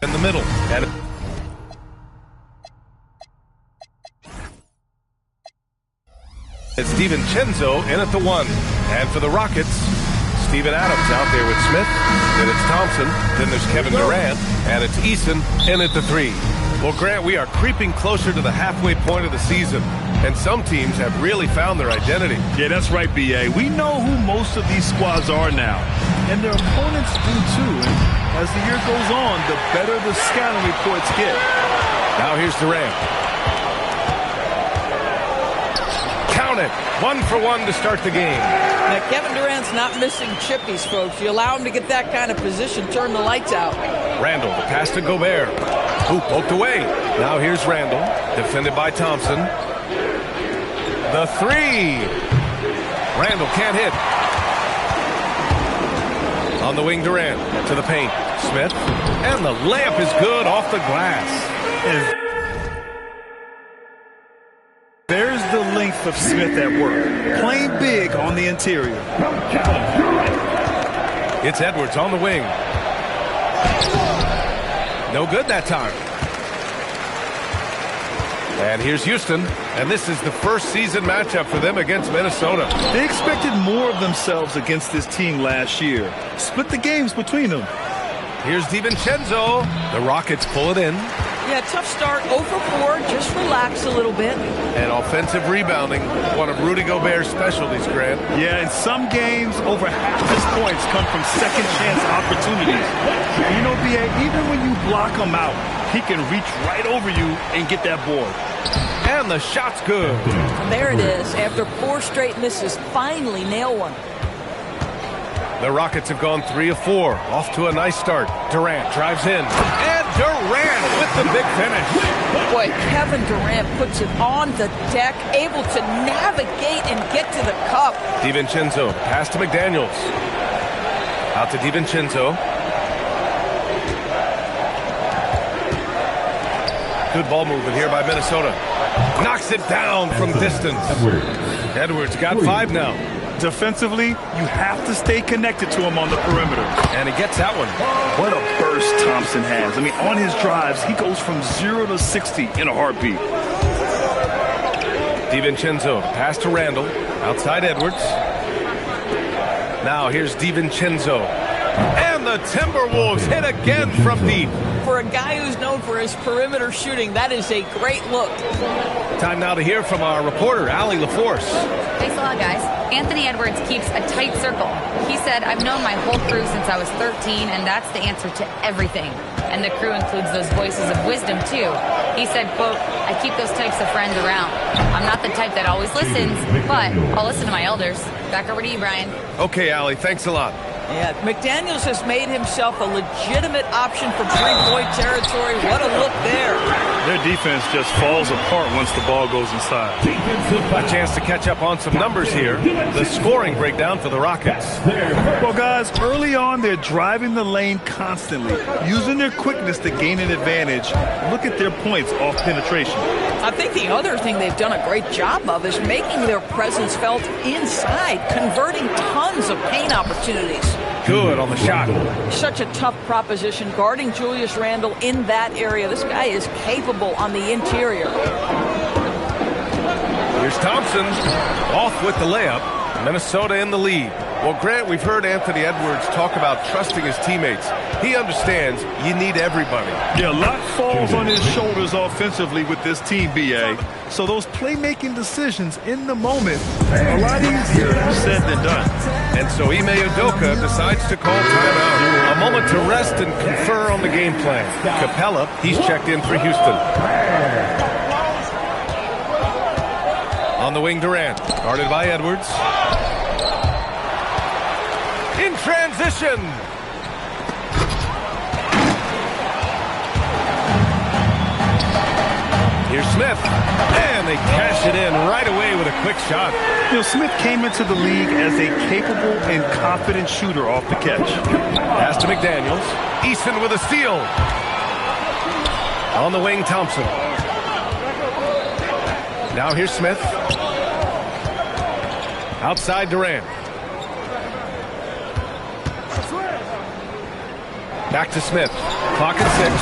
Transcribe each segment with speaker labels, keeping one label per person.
Speaker 1: in the middle. And it's DiVincenzo in at the 1. And for the Rockets, Steven Adams out there with Smith. Then it's Thompson. Then there's Kevin Durant. And it's Eason in at the 3. Well, Grant, we are creeping closer to the halfway point of the season. And some teams have really found their identity.
Speaker 2: Yeah, that's right, B.A. We know who most of these squads are now. And their opponents do too. And as the year goes on, the better the scouting reports get.
Speaker 1: Now here's Durant. Count it. 1 for 1 to start the game.
Speaker 3: Now, Kevin Durant's not missing chippies, folks. You allow him to get that kind of position, turn the lights out.
Speaker 1: Randall, the pass to Gobert. Ooh, poked away. Now here's Randall, defended by Thompson. The 3. Randall can't hit. On the wing, Durant to the paint. Smith. And the layup is good off the glass.
Speaker 2: There's the length of Smith at work. Playing big on the interior.
Speaker 1: It's Edwards on the wing. No good that time. And here's Houston, and this is the first season matchup for them against Minnesota.
Speaker 2: They expected more of themselves against this team last year. Split the games between them.
Speaker 1: Here's DiVincenzo. The Rockets pull it in.
Speaker 3: Yeah, tough start, 0 for 4. Just relax a little bit.
Speaker 1: And offensive rebounding, one of Rudy Gobert's specialties, Grant.
Speaker 2: Yeah, in some games, over half his points come from second chance opportunities. And you know, B.A., even when you block him out, he can reach right over you and get that board.
Speaker 1: And the shot's good.
Speaker 3: And there it is. After 4 straight misses, finally nail one.
Speaker 1: The Rockets have gone 3 of 4. Off to a nice start. Durant drives in. And Durant with the big finish.
Speaker 3: Boy, Kevin Durant puts it on the deck, able to navigate and get to the cup.
Speaker 1: DiVincenzo, pass to McDaniels. Out to DiVincenzo. Good ball movement here by Minnesota. Knocks it down from distance. Edwards got 5 now.
Speaker 2: Defensively, you have to stay connected to him on the perimeter.
Speaker 1: And he gets that one.
Speaker 2: What a burst Thompson has. I mean, on his drives, he goes from 0 to 60 in a heartbeat.
Speaker 1: DiVincenzo, pass to Randall. Outside Edwards. Now here's DiVincenzo. And the Timberwolves hit again from deep.
Speaker 3: For a guy who's known for his perimeter shooting, that is a great look.
Speaker 1: Time now to hear from our reporter, Allie LaForce.
Speaker 4: Thanks a lot, guys. Anthony Edwards keeps a tight circle. He said, I've known my whole crew since I was 13, and that's the answer to everything. And the crew includes those voices of wisdom, too. He said, quote, I keep those types of friends around. I'm not the type that always listens, but I'll listen to my elders. Back over to you, Brian.
Speaker 1: Okay, Allie, thanks a lot.
Speaker 3: Yeah, McDaniels has made himself a legitimate option for three-point territory. What a look there.
Speaker 2: Their defense just falls apart once the ball goes inside.
Speaker 1: A chance to catch up on some numbers here. The scoring breakdown for the Rockets.
Speaker 2: Well, guys, early on, they're driving the lane constantly, using their quickness to gain an advantage. Look at their points off penetration.
Speaker 3: I think the other thing they've done a great job of is making their presence felt inside, converting tons of paint opportunities.
Speaker 1: Good on the shot.
Speaker 3: Such a tough proposition guarding Julius Randle in that area. This guy is capable on the interior.
Speaker 1: Here's Thompson off with the layup. Minnesota in the lead. Well, Grant, we've heard Anthony Edwards talk about trusting his teammates. He understands you need everybody.
Speaker 2: Yeah, a lot falls on his shoulders offensively with this team, B.A. So those playmaking decisions in the moment are a lot easier said than done.
Speaker 1: And so Ime Udoka decides to call timeout. A moment to rest and confer on the game plan. Capella, he's checked in for Houston. On the wing, Durant, guarded by Edwards. In transition. Here's Smith. And they cash it in right away with a quick shot.
Speaker 2: You know, Smith came into the league as a capable and confident shooter off the catch.
Speaker 1: Pass to McDaniels. Eason with a steal. On the wing, Thompson. Now here's Smith. Outside Durant. Back to Smith. Clock at 6.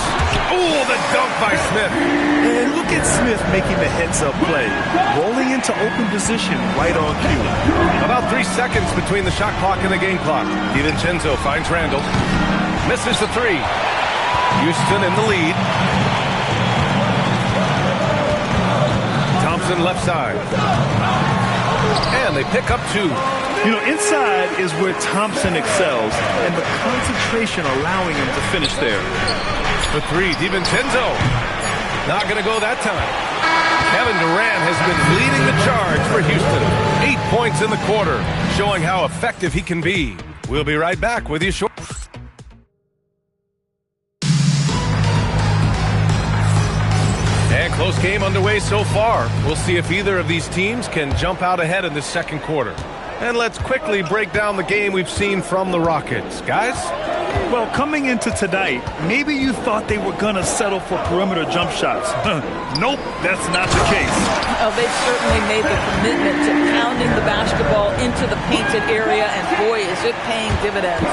Speaker 1: Oh, the dunk by Smith.
Speaker 2: And look at Smith making the heads-up play. Rolling into open position right on cue.
Speaker 1: About 3 seconds between the shot clock and the game clock. DiVincenzo finds Randall. Misses the 3. Houston in the lead. Thompson left side. And they pick up 2.
Speaker 2: You know, inside is where Thompson excels, and the concentration allowing him to finish there.
Speaker 1: For 3, DiVincenzo. Not going to go that time. Kevin Durant has been leading the charge for Houston. 8 points in the quarter, showing how effective he can be. We'll be right back with you shortly. And close game underway so far. We'll see if either of these teams can jump out ahead in the second quarter. And let's quickly break down the game we've seen from the Rockets. Guys?
Speaker 2: Well, coming into tonight, maybe you thought they were going to settle for perimeter jump shots. Nope, that's not the case.
Speaker 3: Oh, they've certainly made the commitment to pounding the basketball into the painted area, and boy, is it paying dividends.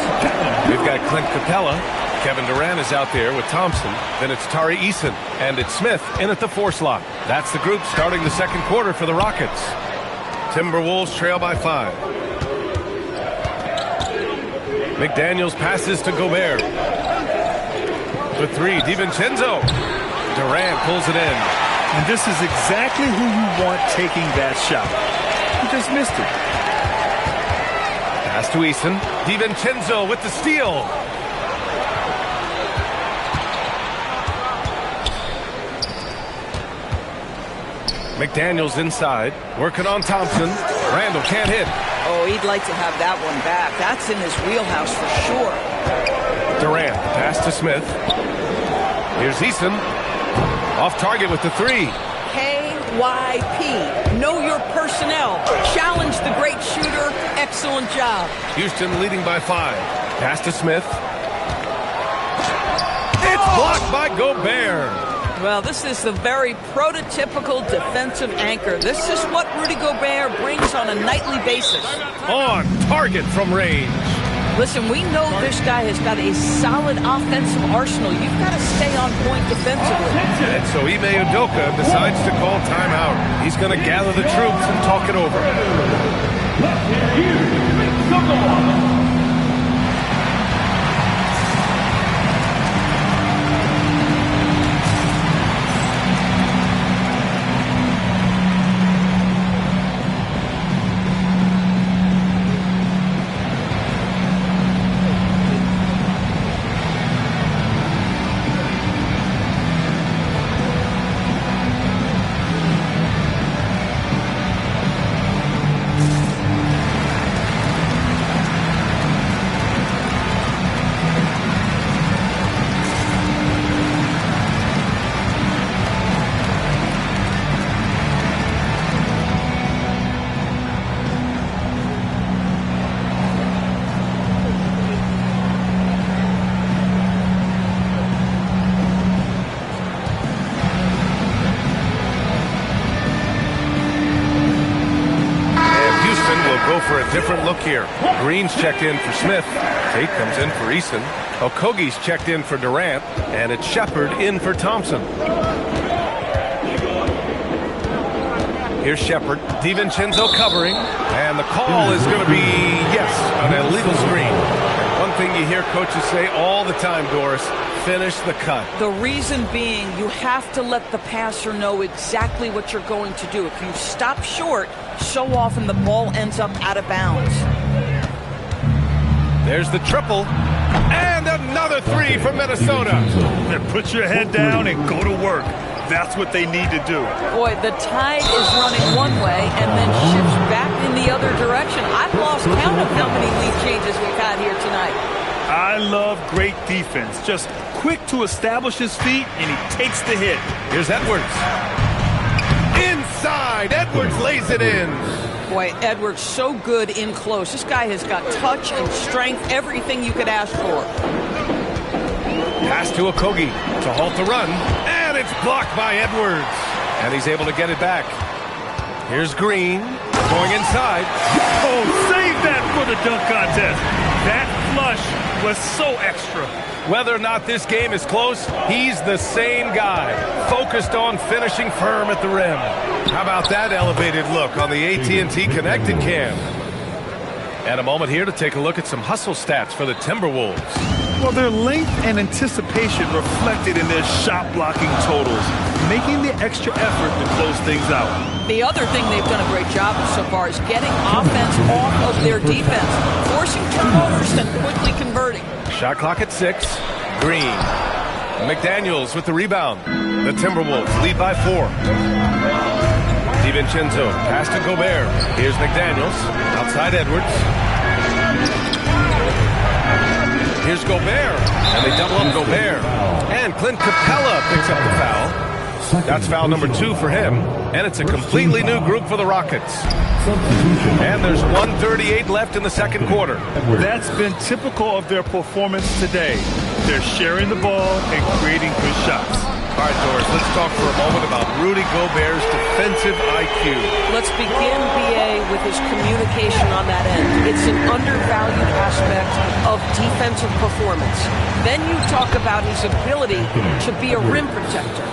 Speaker 1: We've got Clint Capella. Kevin Durant is out there with Thompson. Then it's Tari Eason. And it's Smith in at the 4 slot. That's the group starting the second quarter for the Rockets. Timberwolves trail by 5. McDaniels passes to Gobert. For 3, DiVincenzo. Durant pulls it in.
Speaker 2: And this is exactly who you want taking that shot. He just missed it.
Speaker 1: Pass to Eason. DiVincenzo with the steal. McDaniels inside, working on Thompson. Randall can't hit.
Speaker 3: Oh, he'd like to have that one back. That's in his wheelhouse for sure.
Speaker 1: Durant, pass to Smith. Here's Eason. Off target with the 3.
Speaker 3: KYP. Know your personnel. Challenge the great shooter. Excellent job.
Speaker 1: Houston leading by 5. Pass to Smith. It's blocked by Gobert.
Speaker 3: Well, this is the very prototypical defensive anchor. This is what Rudy Gobert brings on a nightly basis.
Speaker 1: On target from range.
Speaker 3: Listen, we know this guy has got a solid offensive arsenal. You've got to stay on point defensively.
Speaker 1: And so Ime Udoka decides to call timeout. He's going to gather the troops and talk it over. For a different look here. Green's checked in for Smith. Tate comes in for Eason. Okogie's checked in for Durant. And it's Shepard in for Thompson. Here's Shepard. DiVincenzo covering. And the call is going to be, yes, an illegal screen. One thing you hear coaches say all the time, Doris, finish the cut.
Speaker 3: The reason being, you have to let the passer know exactly what you're going to do. If you stop short, so often the ball ends up out of bounds.
Speaker 1: There's the triple. And another 3 from Minnesota.
Speaker 2: Put your head down and go to work. That's what they need to do.
Speaker 3: Boy, the tide is running one way and then shifts back in the other direction. I've lost count of how many lead changes we've had here tonight.
Speaker 2: I love great defense. Just quick to establish his feet, and he takes the hit.
Speaker 1: Here's Edwards. Inside, Edwards lays it in.
Speaker 3: Boy, Edwards so good in close. This guy has got touch and strength, everything you could ask for.
Speaker 1: Pass to Okogie to halt the run, and it's blocked by Edwards. And he's able to get it back. Here's Green going inside.
Speaker 2: Oh, save that for the dunk contest. That flush was so extra.
Speaker 1: Whether or not this game is close, he's the same guy, focused on finishing firm at the rim. How about that elevated look on the AT&T Connected Cam? And a moment here to take a look at some hustle stats for the Timberwolves.
Speaker 2: Well, their length and anticipation reflected in their shot blocking totals, making the extra effort to close things out.
Speaker 3: The other thing they've done a great job of so far is getting offense off of their defense, forcing turnovers and quickly converting.
Speaker 1: Shot clock at 6. Green. McDaniels with the rebound. The Timberwolves lead by 4. DiVincenzo pass to Gobert. Here's McDaniels. Outside Edwards. Here's Gobert. And they double up Gobert. And Clint Capella picks up the foul. That's foul number 2 for him. And it's a completely new group for the Rockets. And there's 1:38 left in the second quarter.
Speaker 2: That's been typical of their performance today. They're sharing the ball and creating good shots.
Speaker 1: All right, Doris, let's talk for a moment about Rudy Gobert's defensive IQ.
Speaker 3: Let's begin, B.A., with his communication on that end. It's an undervalued aspect of defensive performance. Then you talk about his ability to be a rim protector,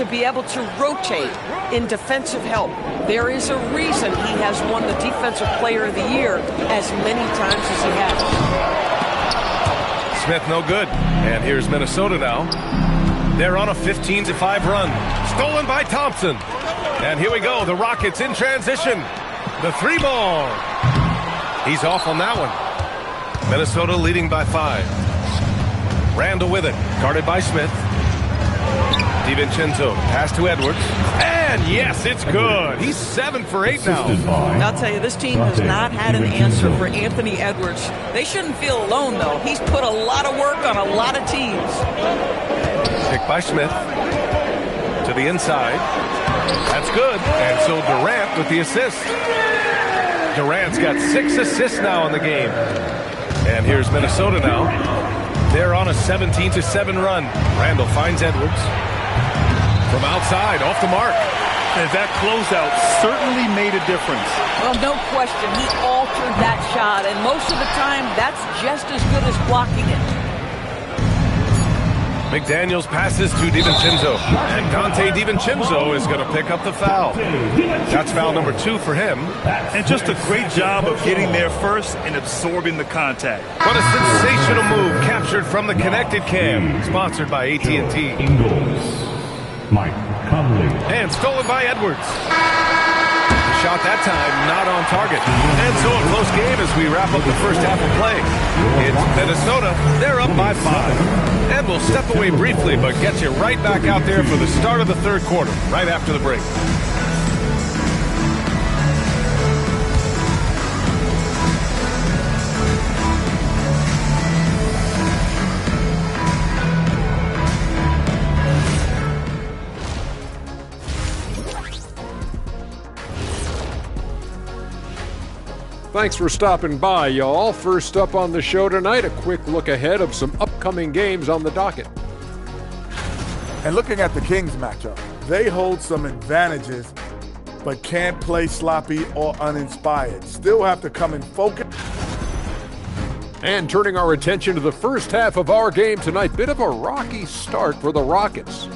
Speaker 3: to be able to rotate in defensive help. There is a reason he has won the Defensive Player of the Year as many times as he has.
Speaker 1: Smith no good. And here's Minnesota now. They're on a 15-5 run. Stolen by Thompson. And here we go. The Rockets in transition. The 3-ball. He's off on that one. Minnesota leading by 5. Randall with it. Guarded by Smith. DiVincenzo, pass to Edwards. And yes, it's good. He's 7 for 8 now.
Speaker 3: I'll tell you, this team has not had an answer for Anthony Edwards. They shouldn't feel alone, though. He's put a lot of work on a lot of teams.
Speaker 1: Picked by Smith. To the inside. That's good. And so Durant with the assist. Durant's got 6 assists now in the game. And here's Minnesota now. They're on a 17-7 run. Randall finds Edwards. From outside, off the mark.
Speaker 2: And that closeout certainly made a difference.
Speaker 3: Well, no question. He altered that shot, and most of the time, that's just as good as blocking it.
Speaker 1: McDaniels passes to DiVincenzo. And Dante DiVincenzo is going to pick up the foul. That's foul number 2 for him.
Speaker 2: And just a great job of getting there first and absorbing the contact.
Speaker 1: What a sensational move captured from the Connected Cam. Sponsored by AT&T.
Speaker 5: Mike Conley.
Speaker 1: And stolen by Edwards. Shot that time, not on target. And so a close game as we wrap up the first half of play. It's Minnesota. They're up by 5. And we'll step away briefly, but get you right back out there for the start of the third quarter, right after the break.
Speaker 6: Thanks for stopping by, y'all. First up on the show tonight, a quick look ahead of some upcoming games on the docket.
Speaker 7: And looking at the Kings matchup, they hold some advantages, but can't play sloppy or uninspired. Still have to come in focus.
Speaker 6: And turning our attention to the first half of our game tonight, bit of a rocky start for the Rockets.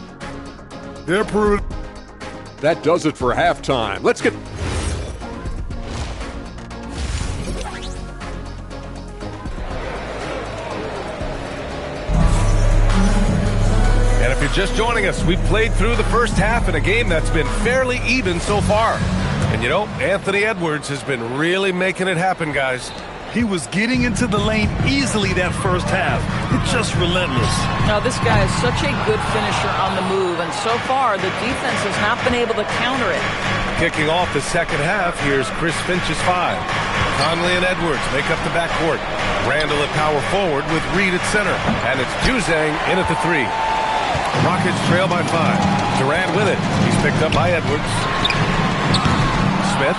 Speaker 7: They're brutal.
Speaker 6: That does it for halftime. Let's get...
Speaker 1: And if you're just joining us, we've played through the first half in a game that's been fairly even so far. And you know, Anthony Edwards has been really making it happen, guys.
Speaker 2: He was getting into the lane easily that first half. It's just relentless.
Speaker 3: Now, this guy is such a good finisher on the move, and so far, the defense has not been able to counter it.
Speaker 1: Kicking off the second half, here's Chris Finch's 5. Conley and Edwards make up the backcourt. Randall at power forward with Reed at center. And it's Juzang in at the 3. The Rockets trail by 5. Durant with it. He's picked up by Edwards. Smith.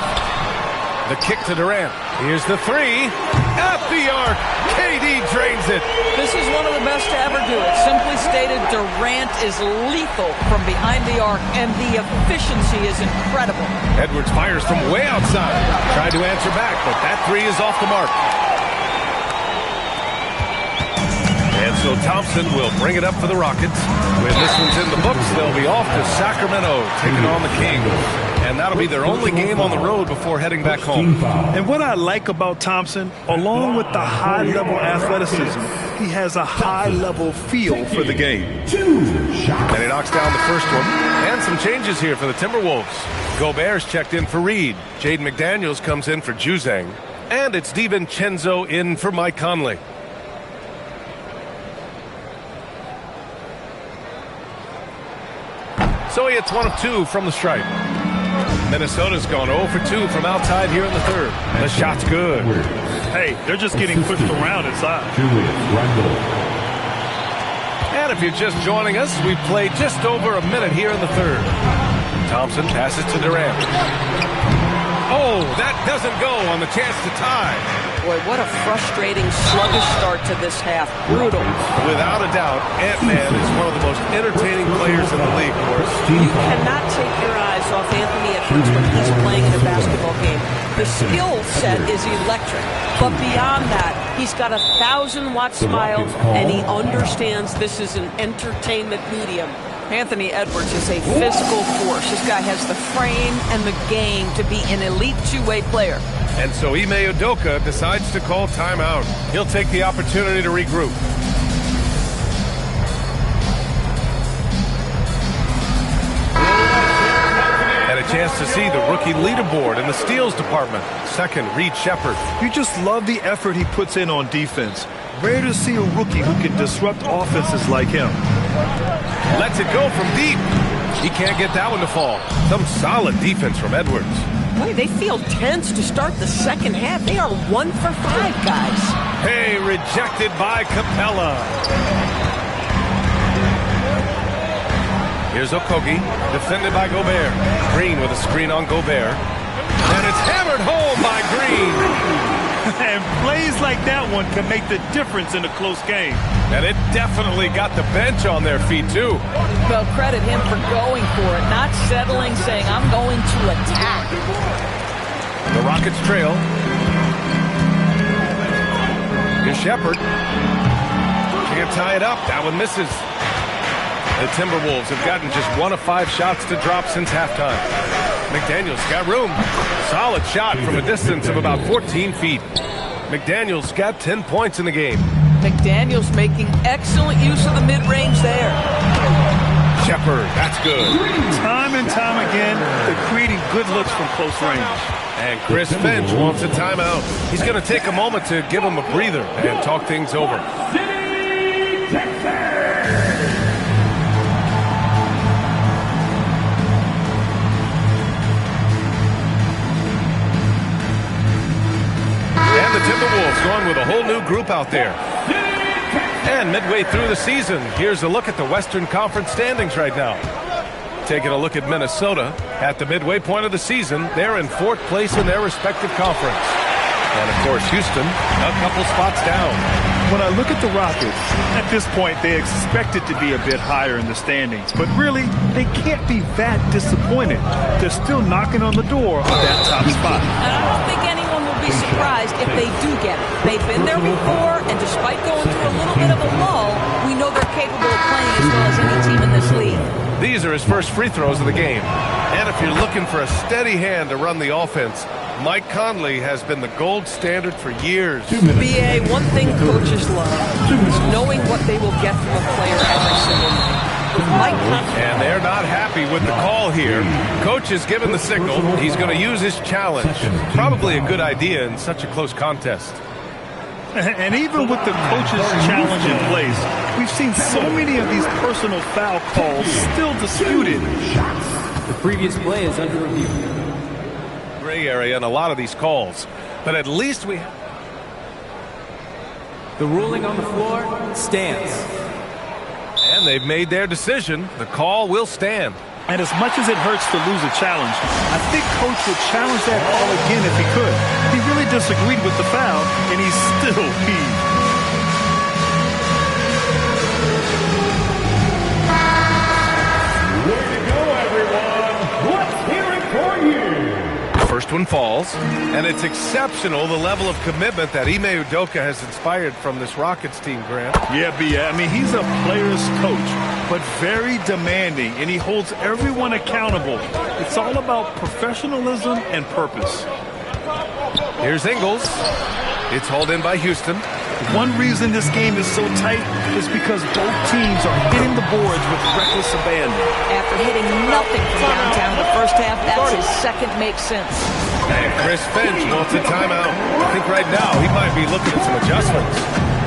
Speaker 1: The kick to Durant. Here's the 3. At the arc. KD drains it.
Speaker 3: This is one of the best to ever do it. Simply stated, Durant is lethal from behind the arc, and the efficiency is incredible.
Speaker 1: Edwards fires from way outside. Tried to answer back, but that 3 is off the mark. And so Thompson will bring it up for the Rockets. When this one's in the books, they'll be off to Sacramento, taking on the Kings. And that'll be their only game on the road before heading back home.
Speaker 2: And what I like about Thompson, along with the high-level athleticism, he has a high-level feel for the game.
Speaker 1: And he knocks down the first one. And some changes here for the Timberwolves. Gobert's checked in for Reed. Jaden McDaniels comes in for Juzang. And it's DiVincenzo in for Mike Conley. So he hits 1 of 2 from the stripe. Minnesota's gone 0 for 2 from outside here in the third. The shot's good.
Speaker 2: Hey, they're just getting pushed around inside.
Speaker 1: And if you're just joining us, we've played just over a minute here in the third. Thompson passes to Durant. Oh, that doesn't go on the chance to tie.
Speaker 3: Boy, what a frustrating, sluggish start to this half. Brutal.
Speaker 1: Without a doubt, Ant-Man is one of the most entertaining players in the league, of course.
Speaker 3: You cannot take your eyes off Anthony Edwards when he's playing in a basketball game. The skill set is electric, but beyond that, he's got a 1,000-watt smile, and he understands this is an entertainment medium. Anthony Edwards is a physical force. This guy has the frame and the game to be an elite two-way player.
Speaker 1: And so Ime Udoka decides to call timeout. He'll take the opportunity to regroup. And a chance to see the rookie leaderboard in the steals department. Second, Reed Shepherd.
Speaker 2: You just love the effort he puts in on defense. Rare to see a rookie who can disrupt offenses like him.
Speaker 1: Lets it go from deep. He can't get that one to fall. Some solid defense from Edwards.
Speaker 3: Boy, they feel tense to start the second half. They are 1 for 5, guys.
Speaker 1: Hey, rejected by Capella. Here's Okogie, defended by Gobert. Green with a screen on Gobert. And it's hammered home by Green.
Speaker 2: And plays like that one can make the difference in a close game.
Speaker 1: And it definitely got the bench on their feet, too.
Speaker 3: Well, credit him for going for it, not settling, saying, I'm going to attack.
Speaker 1: The Rockets trail. Here's Shepherd. She can tie it up. That one misses. The Timberwolves have gotten just 1 of 5 shots to drop since halftime. McDaniels got room. Solid shot from a distance of about 14 feet. McDaniels got 10 points in the game.
Speaker 3: McDaniels making excellent use of the mid-range there.
Speaker 1: Shepherd, that's good.
Speaker 2: Time and time again, they're creating good looks from close range.
Speaker 1: And Chris Finch wants a timeout. He's going to take a moment to give him a breather and talk things over. And the Timberwolves going with a whole new group out there. And midway through the season, here's a look at the Western Conference standings right now. Taking a look at Minnesota. At the midway point of the season, they're in 4th place in their respective conference. And, of course, Houston, a couple spots down.
Speaker 2: When I look at the Rockets, at this point, they expect it to be a bit higher in the standings. But really, they can't be that disappointed. They're still knocking on the door of that top spot.
Speaker 3: And I don't think anyone will be surprised if they do get it. They've been there before, and despite going through a little bit of a lull, we know they're capable of playing as well as any team in this league.
Speaker 1: These are his first free throws of the game. And if you're looking for a steady hand to run the offense, Mike Conley has been the gold standard for years.
Speaker 3: BA, one thing coaches love is knowing what they will get from a player every single night. With Mike Conley.
Speaker 1: And they're not happy with the call here. Coach has given the signal. He's going to use his challenge. Probably a good idea in such a close contest.
Speaker 2: And even with the coach's challenge in place, we've seen so many of these personal foul calls still disputed.
Speaker 8: The previous play is under review.
Speaker 1: Gray area in a lot of these calls, but at least we have.
Speaker 8: The ruling on the floor stands.
Speaker 1: And they've made their decision. The call will stand.
Speaker 2: And as much as it hurts to lose a challenge, I think Coach would challenge that call again if he could. He really disagreed with the foul, and he's still peeved.
Speaker 5: Way to go, everyone. Let's hear it for you.
Speaker 1: First First one falls, and it's exceptional the level of commitment that Ime Udoka has inspired from this Rockets team, Grant.
Speaker 2: Yeah, B.A. I mean, he's a player's coach, but very demanding, and he holds everyone accountable. It's all about professionalism and purpose.
Speaker 1: Here's Ingles. It's hauled in by Houston.
Speaker 2: One reason this game is so tight is because both teams are hitting the boards with reckless abandon.
Speaker 3: After hitting nothing from downtown the first half, that's his second makes sense.
Speaker 1: And Chris Finch wants a timeout. I think right now he might be looking at some adjustments.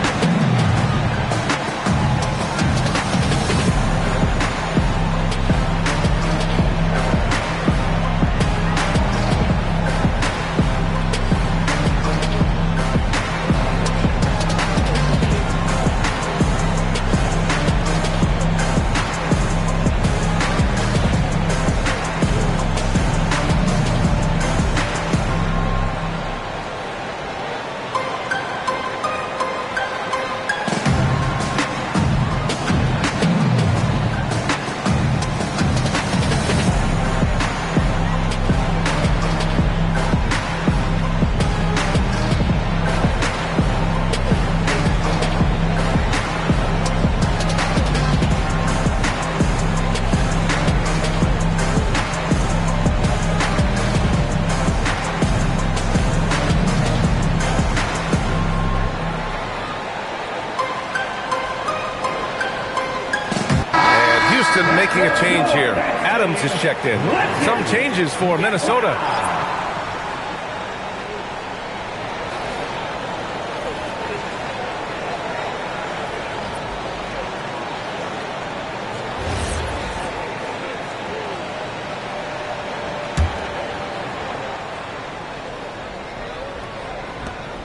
Speaker 1: Making a change here. Adams is checked in. Some changes for Minnesota.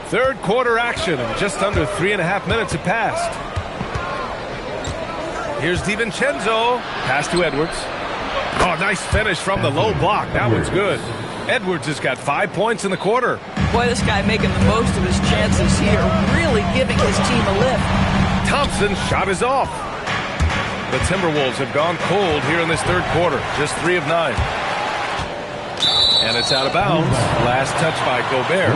Speaker 1: Third quarter action, and just under 3.5 minutes have passed. Here's DiVincenzo. Pass to Edwards. Oh, nice finish from the low block. That one's good. Edwards has got 5 points in the quarter.
Speaker 3: Boy, this guy making the most of his chances here, really giving his team a lift.
Speaker 1: Thompson's shot is off. The Timberwolves have gone cold here in this third quarter. Just 3 of 9. And it's out of bounds. Last touch by Gobert.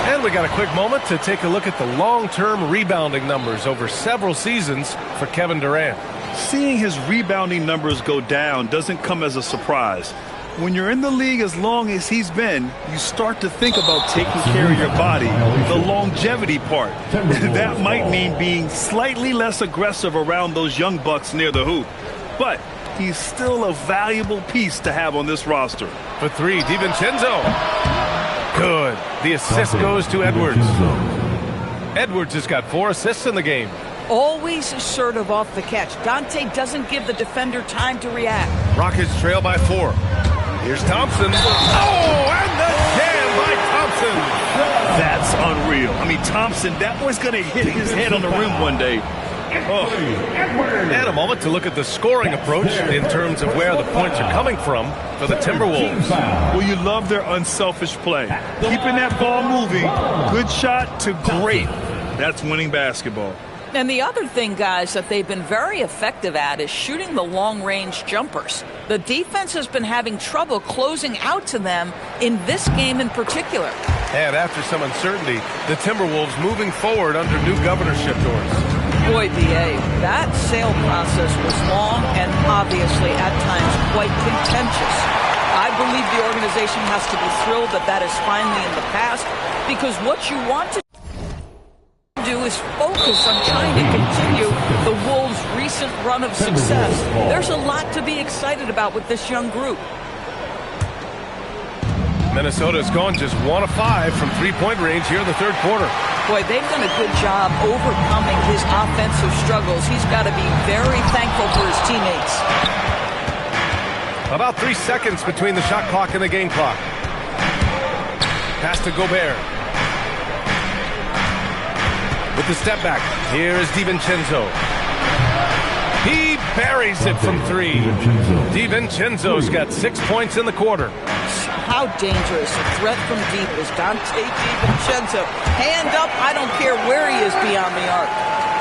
Speaker 1: And we got a quick moment to take a look at the long-term rebounding numbers over several seasons for Kevin Durant.
Speaker 2: Seeing his rebounding numbers go down doesn't come as a surprise. When you're in the league as long as he's been, you start to think about taking care of your body, the longevity part. That might mean being slightly less aggressive around those young bucks near the hoop. But he's still a valuable piece to have on this roster.
Speaker 1: For 3, DiVincenzo. Good. The assist goes to Edwards. Edwards has got 4 assists in the game.
Speaker 3: Always assertive off the catch. Dante doesn't give the defender time to react.
Speaker 1: Rockets trail by 4. Here's Thompson. Oh, and the jam by Thompson.
Speaker 2: That's unreal. I mean, Thompson, that boy's going to hit his head on the rim one day. Oh.
Speaker 1: And a moment to look at the scoring approach in terms of where the points are coming from for the Timberwolves.
Speaker 2: Well, you love their unselfish play. Keeping that ball moving, good shot to great. That's winning basketball.
Speaker 3: And the other thing, guys, that they've been very effective at is shooting the long-range jumpers. The defense has been having trouble closing out to them in this game in particular.
Speaker 1: And after some uncertainty, the Timberwolves moving forward under new governorship doors.
Speaker 3: Boy, B.A., that sale process was long and obviously at times quite contentious. I believe the organization has to be thrilled that that is finally in the past, because what you want to do is focus on trying to continue the Wolves' recent run of success. There's a lot to be excited about with this young group.
Speaker 1: Minnesota's gone just 1 of 5 from three-point range here in the third quarter.
Speaker 3: Boy, they've done a good job overcoming his offensive struggles. He's got to be very thankful for his teammates.
Speaker 1: About 3 seconds between the shot clock and the game clock. Pass to Gobert. With the step back, here is DiVincenzo. He buries it from 3. DiVincenzo's got 6 points in the quarter.
Speaker 3: how dangerous a threat from deep is Dante DiVincenzo. Hand up, I don't care where he is beyond the arc.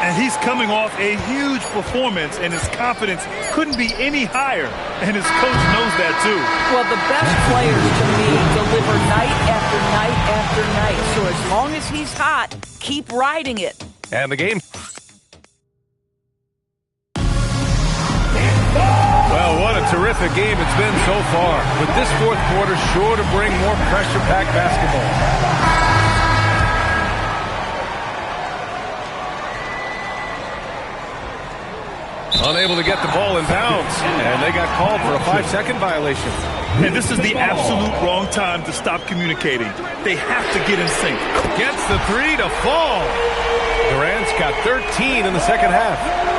Speaker 2: And he's coming off a huge performance, and his confidence couldn't be any higher. And his coach knows that, too.
Speaker 3: Well, the best players, to me, deliver night after night after night. So as long as he's hot, keep riding it.
Speaker 1: And the game. Well, what a terrific game it's been so far. With this fourth quarter sure to bring more pressure-packed basketball. Unable to get the ball in bounds, and they got called for a 5-second violation.
Speaker 2: And this is the absolute wrong time to stop communicating. They have to get in sync.
Speaker 1: Gets the three to fall. Durant's got 13 in the second half.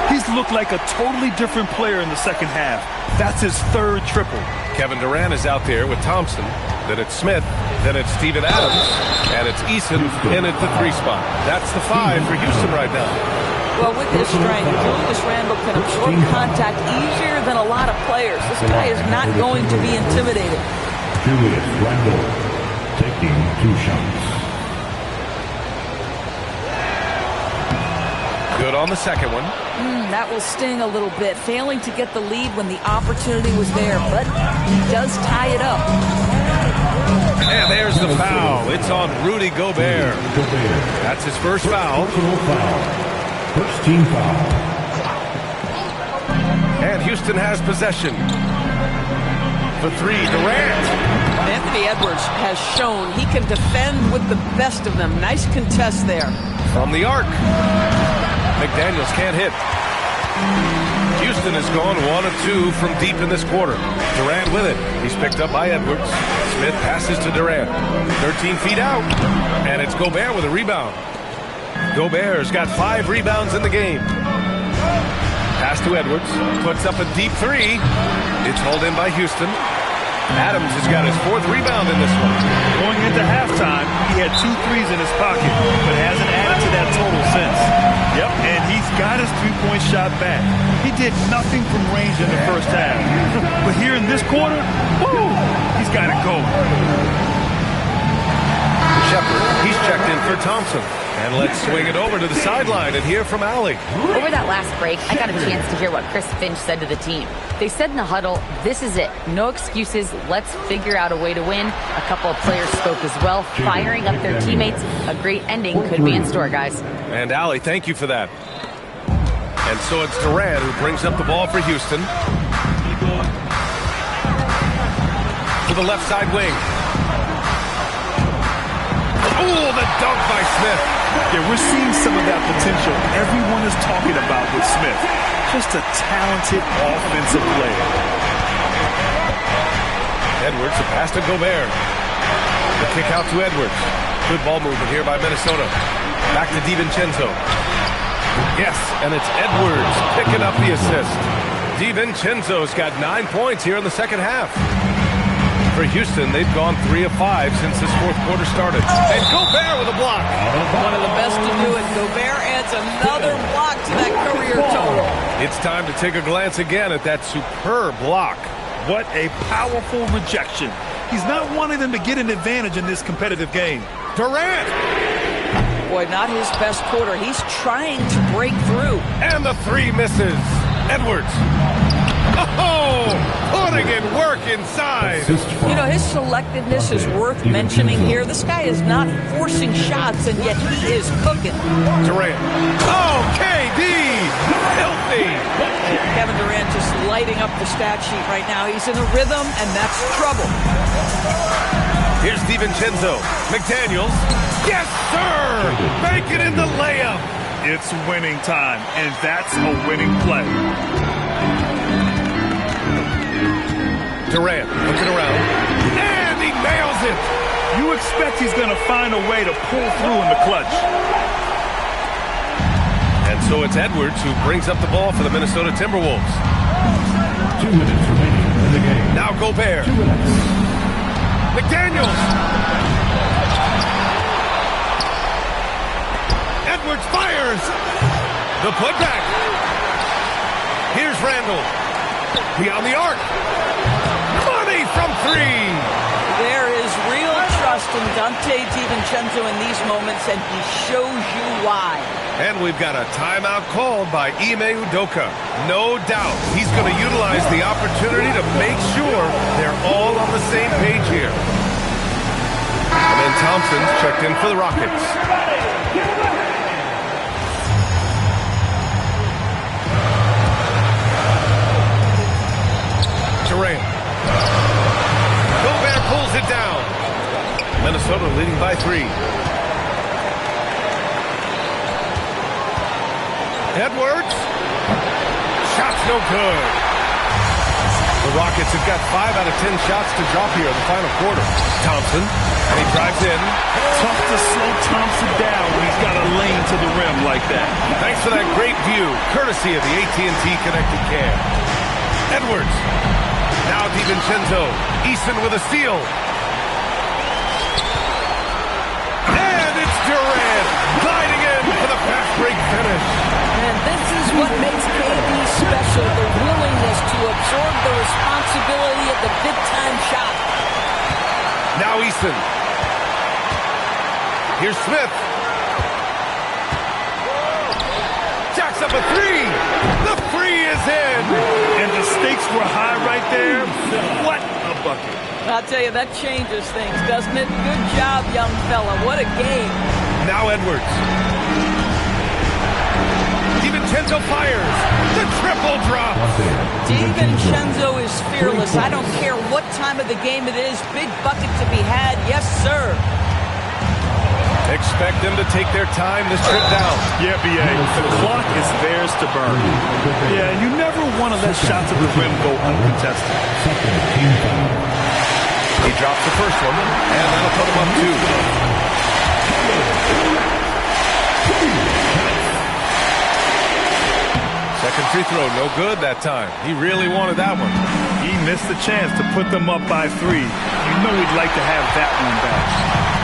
Speaker 2: He's looked like a totally different player in the second half. That's his third triple.
Speaker 1: Kevin Durant is out there with Thompson. Then it's Smith. Then it's Steven Adams. And it's Eason in at the 3 spot. That's the 5 for Houston right now.
Speaker 3: Well, with his strength, Julius Randle can absorb contact easier than a lot of players. This guy is not going to be intimidated.
Speaker 5: Julius Randle taking 2 shots.
Speaker 1: Good on the second one.
Speaker 3: That will sting a little bit, failing to get the lead when the opportunity was there, but he does tie it up.
Speaker 1: And there's the foul. It's on Rudy Gobert. That's his first foul.
Speaker 5: First team foul.
Speaker 1: And Houston has possession. For 3, Durant.
Speaker 3: Anthony Edwards has shown he can defend with the best of them. Nice contest there.
Speaker 1: From the arc. McDaniels can't hit. Houston has gone 1 of 2 from deep in this quarter. Durant with it. He's picked up by Edwards. Smith passes to Durant. 13 feet out. And it's Gobert with a rebound. Gobert's got 5 rebounds in the game. Pass to Edwards. Puts up a deep 3. It's hauled in by Houston. Adams has got his 4th rebound in this one.
Speaker 2: Going into halftime, he had 2 threes in his pocket, but hasn't added to that total since. Yep, and he's got his 3-point shot back. He did nothing from range in the first half. But here in this quarter, woo, he's got it going.
Speaker 1: Shepard, he's checked in for Thompson. And let's swing it over to the sideline and hear from Allie.
Speaker 4: Over that last break, I got a chance to hear what Chris Finch said to the team. They said in the huddle, this is it. No excuses. Let's figure out a way to win. A couple of players spoke as well, firing up their teammates. A great ending could be in store, guys.
Speaker 1: And Allie, thank you for that. And so it's Durant who brings up the ball for Houston. To the left side wing. Oh, the dunk by Smith.
Speaker 2: Yeah, we're seeing some of that potential everyone is talking about with Smith. Just a talented offensive player.
Speaker 1: Edwards, a pass to Gobert. The kick out to Edwards. Good ball movement here by Minnesota. Back to DiVincenzo. Yes, and it's Edwards picking up the assist. DiVincenzo's got 9 points here in the second half. For Houston, they've gone 3 of 5 since this fourth quarter started. And Gobert with a block.
Speaker 3: One of the best to do it. Gobert adds another block to that career total.
Speaker 1: It's time to take a glance again at that superb block.
Speaker 2: What a powerful rejection. He's not wanting them to get an advantage in this competitive game.
Speaker 1: Durant.
Speaker 3: Boy, not his best quarter. He's trying to break through.
Speaker 1: And the 3 misses. Edwards. Oh, putting in work inside.
Speaker 3: You know, his selectiveness is worth mentioning here. This guy is not forcing shots, and yet he is cooking.
Speaker 1: Durant. Oh, KD. Filthy.
Speaker 3: Kevin Durant just lighting up the stat sheet right now. He's in a rhythm, and that's trouble.
Speaker 1: Here's DiVincenzo. McDaniels. Yes, sir. Make it in the layup.
Speaker 2: It's winning time, and that's a winning play.
Speaker 1: Durant looking around, and he nails it.
Speaker 2: You expect he's going to find a way to pull through in the clutch.
Speaker 1: And so it's Edwards who brings up the ball for the Minnesota Timberwolves.
Speaker 5: 2 minutes remaining in the game.
Speaker 1: Now Gobert.
Speaker 5: 2 minutes.
Speaker 1: McDaniels. Edwards fires. The putback. Here's Randle. Beyond the arc. Money from 3.
Speaker 3: There Dustin. Dante DiVincenzo in these moments, and he shows you why.
Speaker 1: And we've got a timeout called by Ime Udoka. No doubt he's going to utilize the opportunity to make sure they're all on the same page here. And then Thompson's checked in for the Rockets. Durant. Gobert pulls it down. Minnesota leading by 3. Edwards. Shot's no good. The Rockets have got 5 out of 10 shots to drop here in the final quarter. Thompson, and he drives in.
Speaker 2: Tough to slow Thompson down when he's got a lane to the rim like that.
Speaker 1: Thanks for that great view, courtesy of the AT&T Connected Cam. Edwards. Now DiVincenzo. Eason with a steal. And it's Durant gliding in for the fast break finish.
Speaker 3: And this is what makes KD special, the willingness to absorb the responsibility of the big-time shot.
Speaker 1: Now Eason. Here's Smith. Jacks up a 3. The 3 is in.
Speaker 2: And the stakes were high right there. What a bucket.
Speaker 3: I'll tell you, that changes things, doesn't it? Good job, young fella. What a game.
Speaker 1: Now Edwards. DiVincenzo fires. The triple drop.
Speaker 3: DiVincenzo is fearless. I don't care what time of the game it is. Big bucket to be had. Yes, sir.
Speaker 1: Expect them to take their time this trip down.
Speaker 2: Yeah, B.A. The clock is theirs to burn. Yeah, you never want to let shots at the rim go uncontested.
Speaker 1: He drops the first one, and that'll put him up 2. Second free throw, no good that time. He really wanted that one.
Speaker 2: He missed the chance to put them up by 3. You know he'd like to have that one back.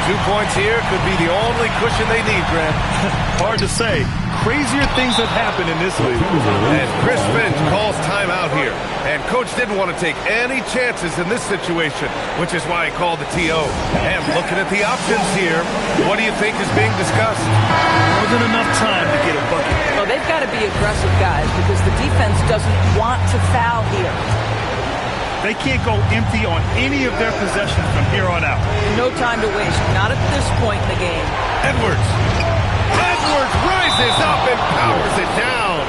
Speaker 1: 2 points here could be the only cushion they need, Grant.
Speaker 2: Hard to say. Crazier things have happened in this league.
Speaker 1: And Chris Finch calls timeout here. And Coach didn't want to take any chances in this situation, which is why he called the TO. And looking at the options here, what do you think is being discussed?
Speaker 2: More than enough time to get a bucket.
Speaker 3: Well, they've got to be aggressive, guys, because the defense doesn't want to foul here.
Speaker 2: They can't go empty on any of their possessions from here on out.
Speaker 3: No time to waste. Not at this point in the game.
Speaker 1: Edwards. Edwards rises up and powers it down.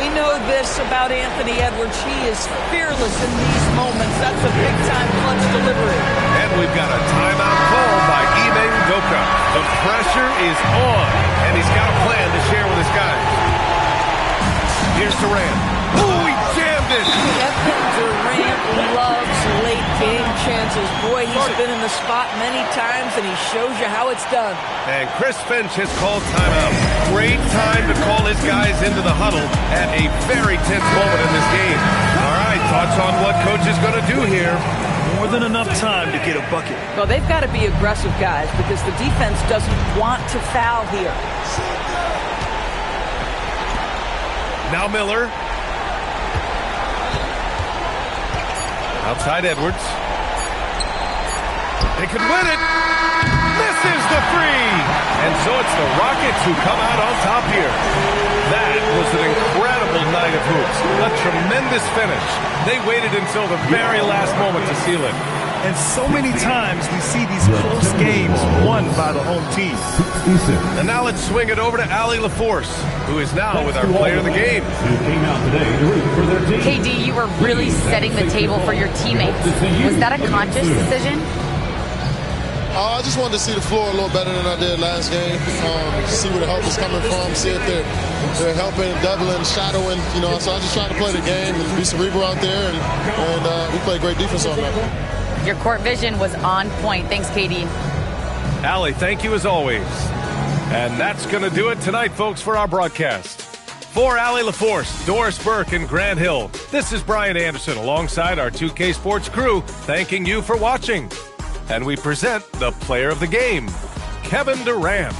Speaker 3: We know this about Anthony Edwards. He is fearless in these moments. That's a big-time clutch delivery.
Speaker 1: And we've got a timeout called by Ime Udoka. The pressure is on, and he's got a plan to share with his guys. Here's Durant. Oh, he jammed it.
Speaker 3: Kevin Durant loves late game chances. Boy, he's been in the spot many times, and he shows you how it's done.
Speaker 1: And Chris Finch has called timeout. Great time to call his guys into the huddle at a very tense moment in this game. All right, thoughts on what Coach is going to do here?
Speaker 2: More than enough time to get a bucket.
Speaker 3: Well, they've got to be aggressive, guys, because the defense doesn't want to foul here.
Speaker 1: Now Miller. Outside Edwards. They could win it. Misses the 3. And so it's the Rockets who come out on top here. That was an incredible night of hoops. A tremendous finish. They waited until the very last moment to seal it.
Speaker 2: And so many times we see these close games won by the home team.
Speaker 1: And now let's swing it over to Allie LaForce, who is now with our player of the game.
Speaker 4: KD, you were really setting the table for your teammates. Was that a conscious decision?
Speaker 9: I just wanted to see the floor a little better than I did last game. See where the help is coming from, see if they're helping, doubling, shadowing. So I just tried to play the game and be cerebral out there, and we played great defense on that.
Speaker 4: Your court vision was on point. Thanks, KD.
Speaker 1: Allie, thank you as always. And that's going to do it tonight, folks, for our broadcast. For Allie LaForce, Doris Burke, and Grant Hill, this is Brian Anderson alongside our 2K Sports crew, thanking you for watching. And we present the player of the game, Kevin Durant.